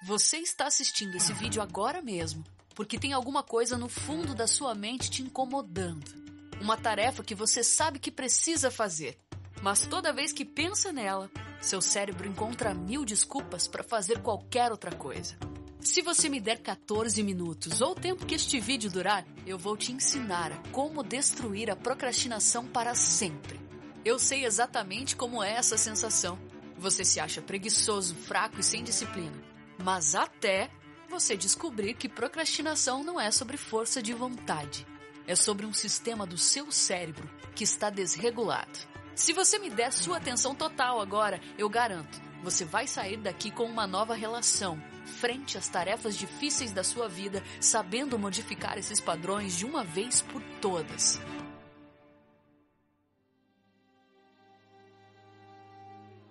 Você está assistindo esse vídeo agora mesmo, porque tem alguma coisa no fundo da sua mente te incomodando. Uma tarefa que você sabe que precisa fazer, mas toda vez que pensa nela, seu cérebro encontra 1000 desculpas para fazer qualquer outra coisa. Se você me der 14 minutos ou o tempo que este vídeo durar, eu vou te ensinar a como destruir a procrastinação para sempre. Eu sei exatamente como é essa sensação. Você se acha preguiçoso, fraco e sem disciplina. Mas até você descobrir que procrastinação não é sobre força de vontade. É sobre um sistema do seu cérebro que está desregulado. Se você me der sua atenção total agora, eu garanto, você vai sair daqui com uma nova relação, frente às tarefas difíceis da sua vida, sabendo modificar esses padrões de uma vez por todas.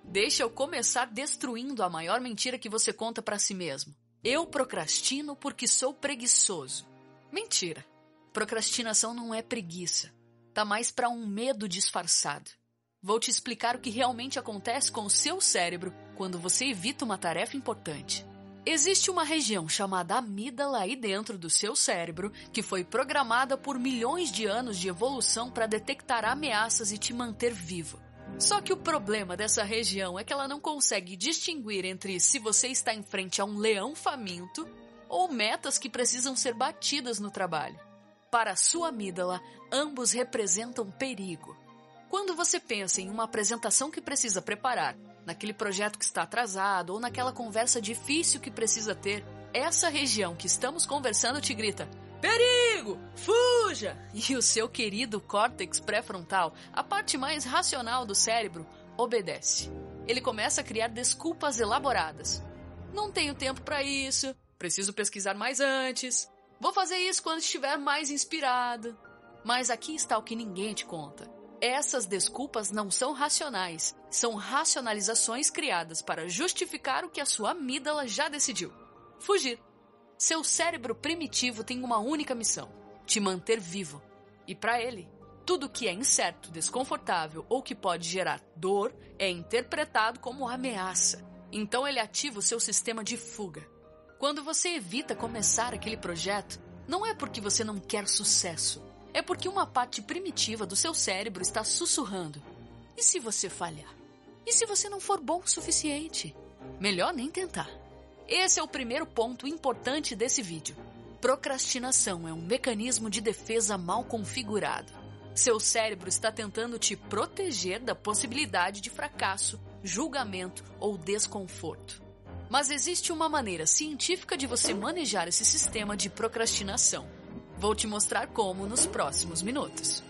Deixa eu começar destruindo a maior mentira que você conta pra si mesmo. Eu procrastino porque sou preguiçoso. Mentira. Procrastinação não é preguiça. Tá mais pra um medo disfarçado. Vou te explicar o que realmente acontece com o seu cérebro quando você evita uma tarefa importante. Existe uma região chamada amígdala aí dentro do seu cérebro que foi programada por milhões de anos de evolução para detectar ameaças e te manter vivo. Só que o problema dessa região é que ela não consegue distinguir entre se você está em frente a um leão faminto ou metas que precisam ser batidas no trabalho. Para a sua amígdala, ambos representam perigo. Quando você pensa em uma apresentação que precisa preparar, naquele projeto que está atrasado ou naquela conversa difícil que precisa ter, essa região que estamos conversando te grita: perigo! Fuja! E o seu querido córtex pré-frontal, a parte mais racional do cérebro, obedece. Ele começa a criar desculpas elaboradas. Não tenho tempo para isso, preciso pesquisar mais antes, vou fazer isso quando estiver mais inspirado. Mas aqui está o que ninguém te conta. Essas desculpas não são racionais, são racionalizações criadas para justificar o que a sua amígdala já decidiu: fugir. Seu cérebro primitivo tem uma única missão: te manter vivo. E para ele, tudo que é incerto, desconfortável ou que pode gerar dor é interpretado como ameaça. Então ele ativa o seu sistema de fuga. Quando você evita começar aquele projeto, não é porque você não quer sucesso. É porque uma parte primitiva do seu cérebro está sussurrando: e se você falhar? E se você não for bom o suficiente? Melhor nem tentar. Esse é o primeiro ponto importante desse vídeo. Procrastinação é um mecanismo de defesa mal configurado. Seu cérebro está tentando te proteger da possibilidade de fracasso, julgamento ou desconforto. Mas existe uma maneira científica de você manejar esse sistema de procrastinação. Vou te mostrar como nos próximos minutos.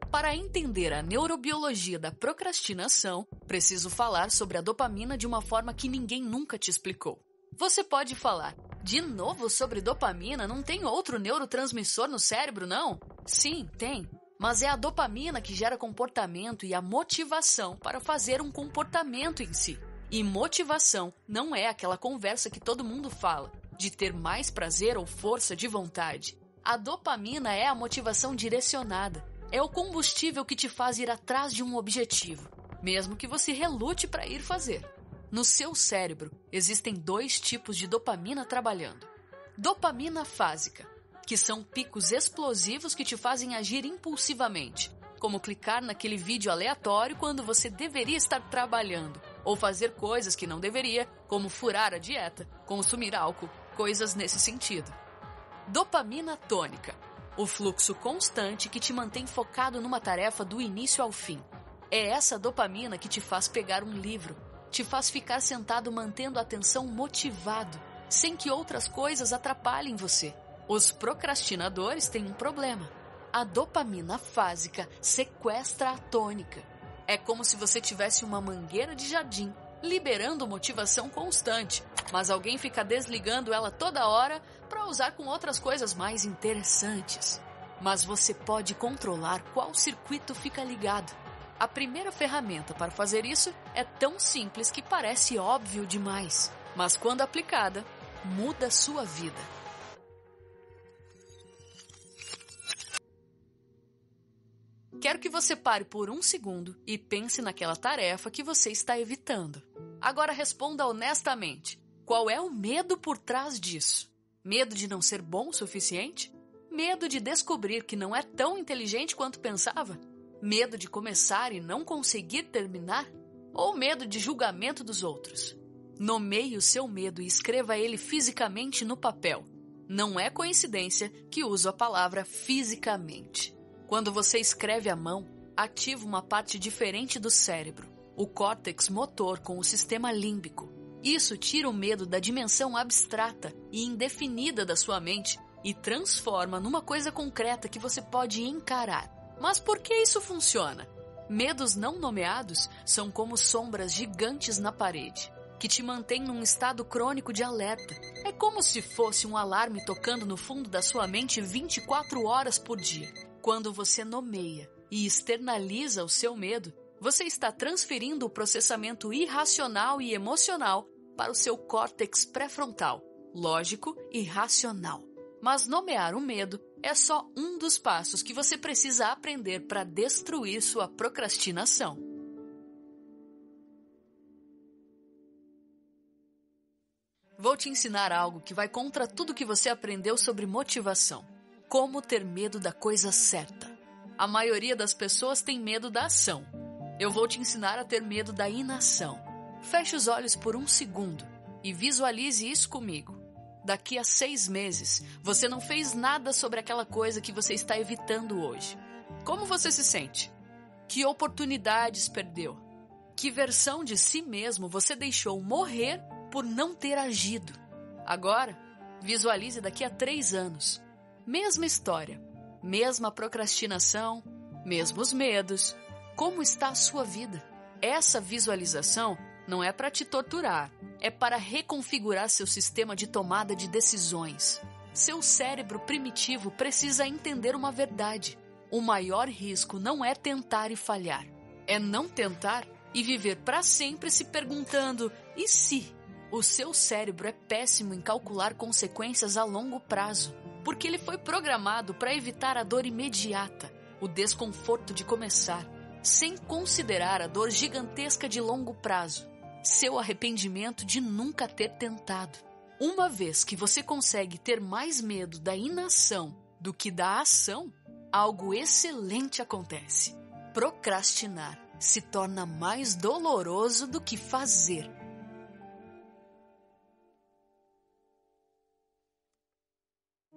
Para entender a neurobiologia da procrastinação, preciso falar sobre a dopamina de uma forma que ninguém nunca te explicou. Você pode falar: de novo sobre dopamina? Não tem outro neurotransmissor no cérebro, não? Sim, tem. Mas é a dopamina que gera comportamento e a motivação para fazer um comportamento em si. E motivação não é aquela conversa que todo mundo fala, de ter mais prazer ou força de vontade. A dopamina é a motivação direcionada. É o combustível que te faz ir atrás de um objetivo, mesmo que você relute para ir fazer. No seu cérebro, existem 2 tipos de dopamina trabalhando. Dopamina fásica, que são picos explosivos que te fazem agir impulsivamente, como clicar naquele vídeo aleatório quando você deveria estar trabalhando, ou fazer coisas que não deveria, como furar a dieta, consumir álcool, coisas nesse sentido. Dopamina tônica, o fluxo constante que te mantém focado numa tarefa do início ao fim. É essa dopamina que te faz pegar um livro, te faz ficar sentado mantendo a atenção motivado, sem que outras coisas atrapalhem você. Os procrastinadores têm um problema. A dopamina fásica sequestra a tônica. É como se você tivesse uma mangueira de jardim, liberando motivação constante, mas alguém fica desligando ela toda hora para usar com outras coisas mais interessantes. Mas você pode controlar qual circuito fica ligado. A primeira ferramenta para fazer isso é tão simples que parece óbvio demais, mas quando aplicada, muda sua vida. Quero que você pare por um segundo e pense naquela tarefa que você está evitando. Agora responda honestamente. Qual é o medo por trás disso? Medo de não ser bom o suficiente? Medo de descobrir que não é tão inteligente quanto pensava? Medo de começar e não conseguir terminar? Ou medo de julgamento dos outros? Nomeie o seu medo e escreva ele fisicamente no papel. Não é coincidência que uso a palavra fisicamente. Quando você escreve à mão, ativa uma parte diferente do cérebro, o córtex motor com o sistema límbico. Isso tira o medo da dimensão abstrata e indefinida da sua mente e transforma numa coisa concreta que você pode encarar. Mas por que isso funciona? Medos não nomeados são como sombras gigantes na parede, que te mantêm num estado crônico de alerta. É como se fosse um alarme tocando no fundo da sua mente 24 horas por dia. Quando você nomeia e externaliza o seu medo, você está transferindo o processamento irracional e emocional para o seu córtex pré-frontal, lógico e racional. Mas nomear o medo é só um dos passos que você precisa aprender para destruir sua procrastinação. Vou te ensinar algo que vai contra tudo que você aprendeu sobre motivação. Como ter medo da coisa certa. A maioria das pessoas tem medo da ação. Eu vou te ensinar a ter medo da inação. Feche os olhos por um segundo e visualize isso comigo. Daqui a 6 meses, você não fez nada sobre aquela coisa que você está evitando hoje. Como você se sente? Que oportunidades perdeu? Que versão de si mesmo você deixou morrer por não ter agido? Agora, visualize daqui a 3 anos. Mesma história, mesma procrastinação, mesmos medos. Como está a sua vida? Essa visualização não é para te torturar, é para reconfigurar seu sistema de tomada de decisões. Seu cérebro primitivo precisa entender uma verdade. O maior risco não é tentar e falhar, é não tentar e viver para sempre se perguntando, e se? O seu cérebro é péssimo em calcular consequências a longo prazo, porque ele foi programado para evitar a dor imediata, o desconforto de começar, sem considerar a dor gigantesca de longo prazo, seu arrependimento de nunca ter tentado. Uma vez que você consegue ter mais medo da inação do que da ação, algo excelente acontece. Procrastinar se torna mais doloroso do que fazer.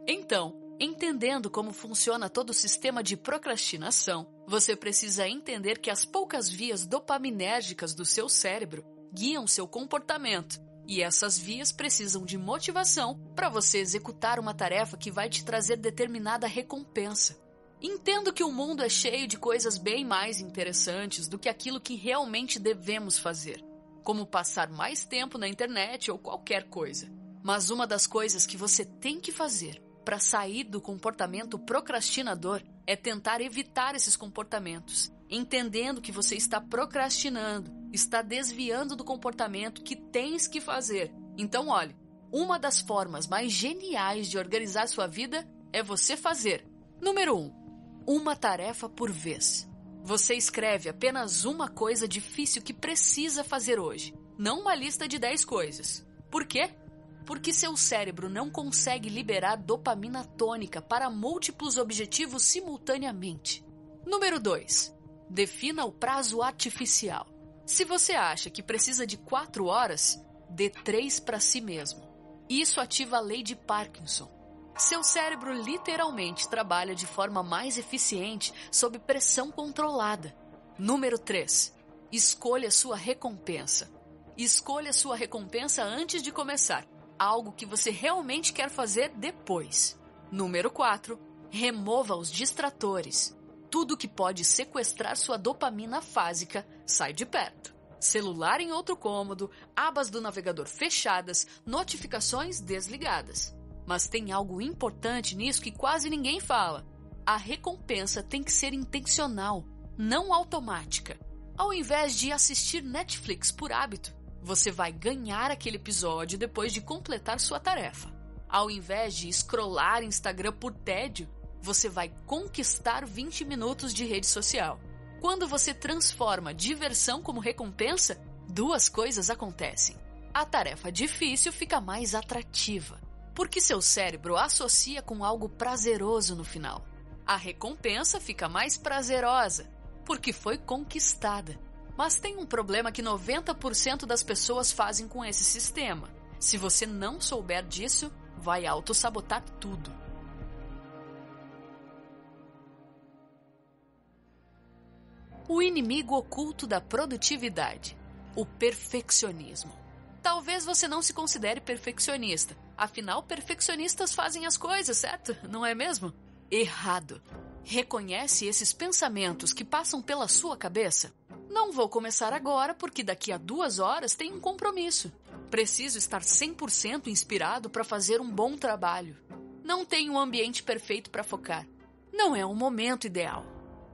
Então, entendendo como funciona todo o sistema de procrastinação, você precisa entender que as poucas vias dopaminérgicas do seu cérebro guiam seu comportamento, e essas vias precisam de motivação para você executar uma tarefa que vai te trazer determinada recompensa. Entendo que o mundo é cheio de coisas bem mais interessantes do que aquilo que realmente devemos fazer, como passar mais tempo na internet ou qualquer coisa. Mas uma das coisas que você tem que fazer para sair do comportamento procrastinador é tentar evitar esses comportamentos, entendendo que você está procrastinando, está desviando do comportamento que tens que fazer. Então, olhe, uma das formas mais geniais de organizar sua vida é você fazer. Número 1. Uma tarefa por vez. Você escreve apenas uma coisa difícil que precisa fazer hoje, não uma lista de 10 coisas. Por quê? Porque seu cérebro não consegue liberar dopamina tônica para múltiplos objetivos simultaneamente. Número 2. Defina o prazo artificial. Se você acha que precisa de 4 horas, dê 3 para si mesmo. Isso ativa a lei de Parkinson. Seu cérebro literalmente trabalha de forma mais eficiente sob pressão controlada. Número 3. Escolha sua recompensa. Escolha sua recompensa antes de começar. Algo que você realmente quer fazer depois. Número 4. Remova os distratores. Tudo que pode sequestrar sua dopamina fásica, sai de perto. Celular em outro cômodo, abas do navegador fechadas, notificações desligadas. Mas tem algo importante nisso que quase ninguém fala. A recompensa tem que ser intencional, não automática. Ao invés de assistir Netflix por hábito, você vai ganhar aquele episódio depois de completar sua tarefa. Ao invés de scrollar Instagram por tédio, você vai conquistar 20 minutos de rede social. Quando você transforma diversão como recompensa, duas coisas acontecem. A tarefa difícil fica mais atrativa, porque seu cérebro associa com algo prazeroso no final. A recompensa fica mais prazerosa, porque foi conquistada. Mas tem um problema que 90% das pessoas fazem com esse sistema. Se você não souber disso, vai autossabotar tudo. O inimigo oculto da produtividade, o perfeccionismo. Talvez você não se considere perfeccionista. Afinal, perfeccionistas fazem as coisas, certo? Não é mesmo? Errado. Reconhece esses pensamentos que passam pela sua cabeça? Não vou começar agora porque daqui a 2 horas tem um compromisso. Preciso estar 100% inspirado para fazer um bom trabalho. Não tenho um ambiente perfeito para focar. Não é um momento ideal.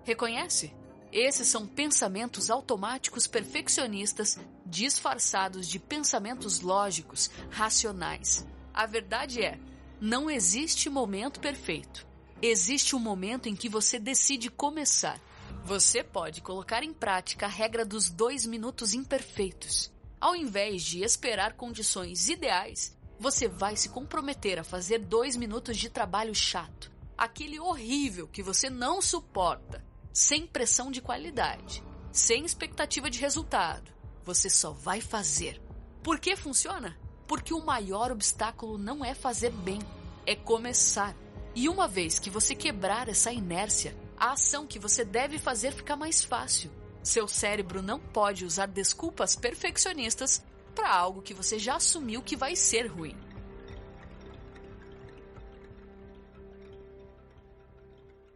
Reconhece? Esses são pensamentos automáticos perfeccionistas disfarçados de pensamentos lógicos, racionais. A verdade é, não existe momento perfeito. Existe um momento em que você decide começar. Você pode colocar em prática a regra dos 2 minutos imperfeitos. Ao invés de esperar condições ideais, você vai se comprometer a fazer 2 minutos de trabalho chato. Aquele horrível que você não suporta. Sem pressão de qualidade, sem expectativa de resultado. Você só vai fazer. Por que funciona? Porque o maior obstáculo não é fazer bem, é começar. E uma vez que você quebrar essa inércia, a ação que você deve fazer fica mais fácil. Seu cérebro não pode usar desculpas perfeccionistas para algo que você já assumiu que vai ser ruim.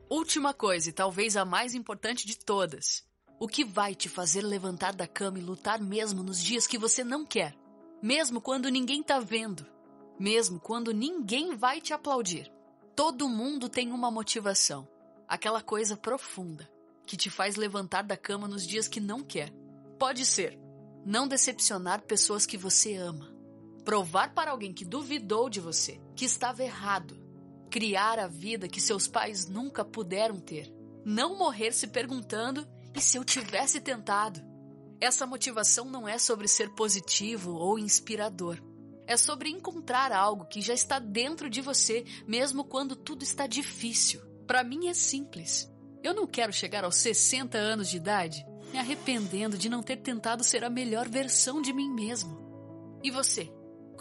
Última coisa, e talvez a mais importante de todas. O que vai te fazer levantar da cama e lutar mesmo nos dias que você não quer? Mesmo quando ninguém tá vendo? Mesmo quando ninguém vai te aplaudir? Todo mundo tem uma motivação. Aquela coisa profunda que te faz levantar da cama nos dias que não quer. Pode ser não decepcionar pessoas que você ama. Provar para alguém que duvidou de você que estava errado. Criar a vida que seus pais nunca puderam ter. Não morrer se perguntando, e se eu tivesse tentado? Essa motivação não é sobre ser positivo ou inspirador. É sobre encontrar algo que já está dentro de você, mesmo quando tudo está difícil. Para mim é simples. Eu não quero chegar aos 60 anos de idade me arrependendo de não ter tentado ser a melhor versão de mim mesmo. E você?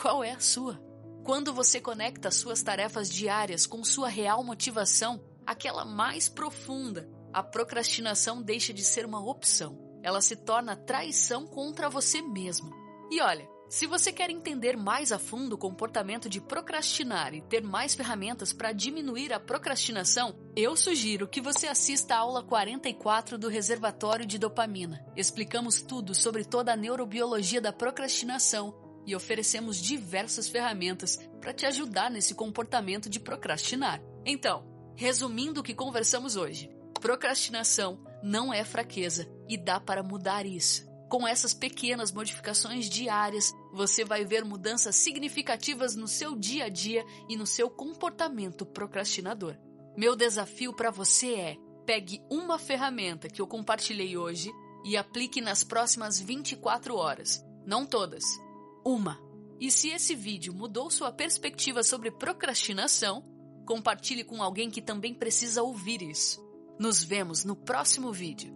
Qual é a sua? Quando você conecta suas tarefas diárias com sua real motivação, aquela mais profunda, a procrastinação deixa de ser uma opção. Ela se torna traição contra você mesmo. E olha, se você quer entender mais a fundo o comportamento de procrastinar e ter mais ferramentas para diminuir a procrastinação, eu sugiro que você assista a aula 44 do Reservatório de Dopamina. Explicamos tudo sobre toda a neurobiologia da procrastinação e oferecemos diversas ferramentas para te ajudar nesse comportamento de procrastinar. Então, resumindo o que conversamos hoje, procrastinação não é fraqueza e dá para mudar isso. Com essas pequenas modificações diárias, você vai ver mudanças significativas no seu dia a dia e no seu comportamento procrastinador. Meu desafio para você é: pegue uma ferramenta que eu compartilhei hoje e aplique nas próximas 24 horas. Não todas. Uma. E se esse vídeo mudou sua perspectiva sobre procrastinação, compartilhe com alguém que também precisa ouvir isso. Nos vemos no próximo vídeo.